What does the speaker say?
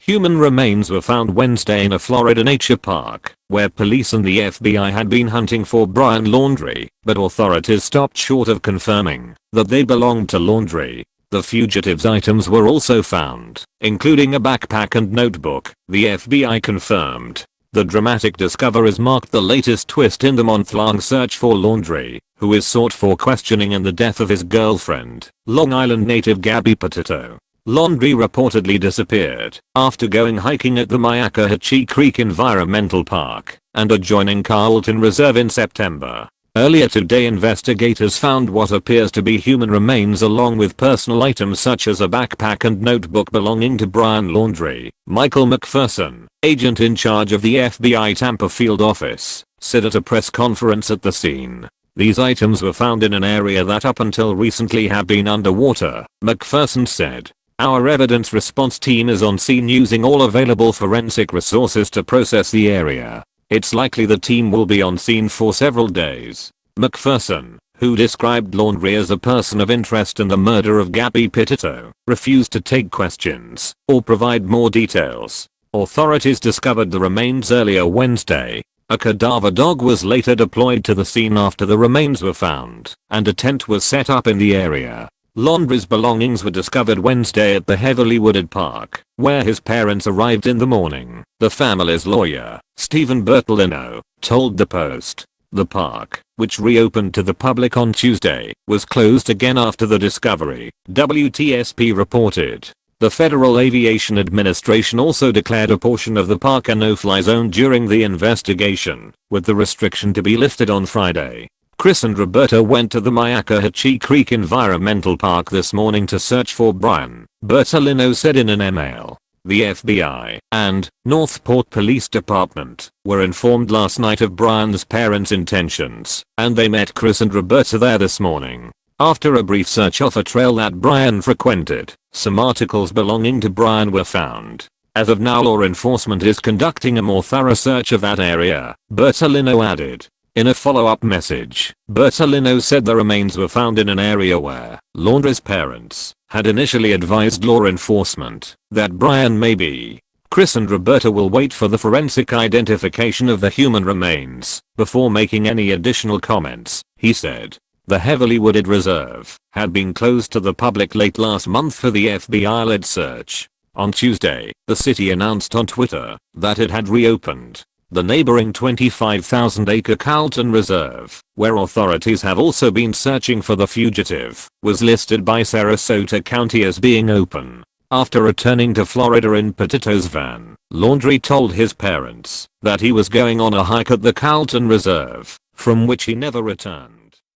Human remains were found Wednesday in a Florida nature park, where police and the FBI had been hunting for Brian Laundrie, but authorities stopped short of confirming that they belonged to Laundrie. The fugitive's items were also found, including a backpack and notebook, the FBI confirmed. The dramatic discoveries marked the latest twist in the month-long search for Laundrie, who is sought for questioning in the death of his girlfriend, Long Island native Gabby Petito. Laundrie reportedly disappeared after going hiking at the Myakkahatchee Creek Environmental Park and adjoining Carlton Reserve in September. Earlier today, investigators found what appears to be human remains along with personal items such as a backpack and notebook belonging to Brian Laundrie. Michael McPherson, agent in charge of the FBI Tampa field office, said at a press conference at the scene. These items were found in an area that up until recently had been underwater, McPherson said. Our evidence response team is on scene using all available forensic resources to process the area. It's likely the team will be on scene for several days. McPherson, who described Laundrie as a person of interest in the murder of Gabby Petito, refused to take questions or provide more details. Authorities discovered the remains earlier Wednesday. A cadaver dog was later deployed to the scene after the remains were found, and a tent was set up in the area. Laundrie's belongings were discovered Wednesday at the heavily wooded park, where his parents arrived in the morning, the family's lawyer, Stephen Bertolino, told the Post. The park, which reopened to the public on Tuesday, was closed again after the discovery, WTSP reported. The Federal Aviation Administration also declared a portion of the park a no-fly zone during the investigation, with the restriction to be lifted on Friday. Chris and Roberta went to the Myakkahatchee Creek Environmental Park this morning to search for Brian, Bertolino said in an email. The FBI and Northport Police Department were informed last night of Brian's parents' intentions, and they met Chris and Roberta there this morning. After a brief search off a trail that Brian frequented, some articles belonging to Brian were found. As of now, law enforcement is conducting a more thorough search of that area, Bertolino added. In a follow-up message, Bertolino said the remains were found in an area where Laundrie's parents had initially advised law enforcement that Brian may be. Chris and Roberta will wait for the forensic identification of the human remains before making any additional comments, he said. The heavily wooded reserve had been closed to the public late last month for the FBI-led search. On Tuesday, the city announced on Twitter that it had reopened. The neighboring 25,000-acre Carlton Reserve, where authorities have also been searching for the fugitive, was listed by Sarasota County as being open. After returning to Florida in Petito's van, Laundrie told his parents that he was going on a hike at the Carlton Reserve, from which he never returned.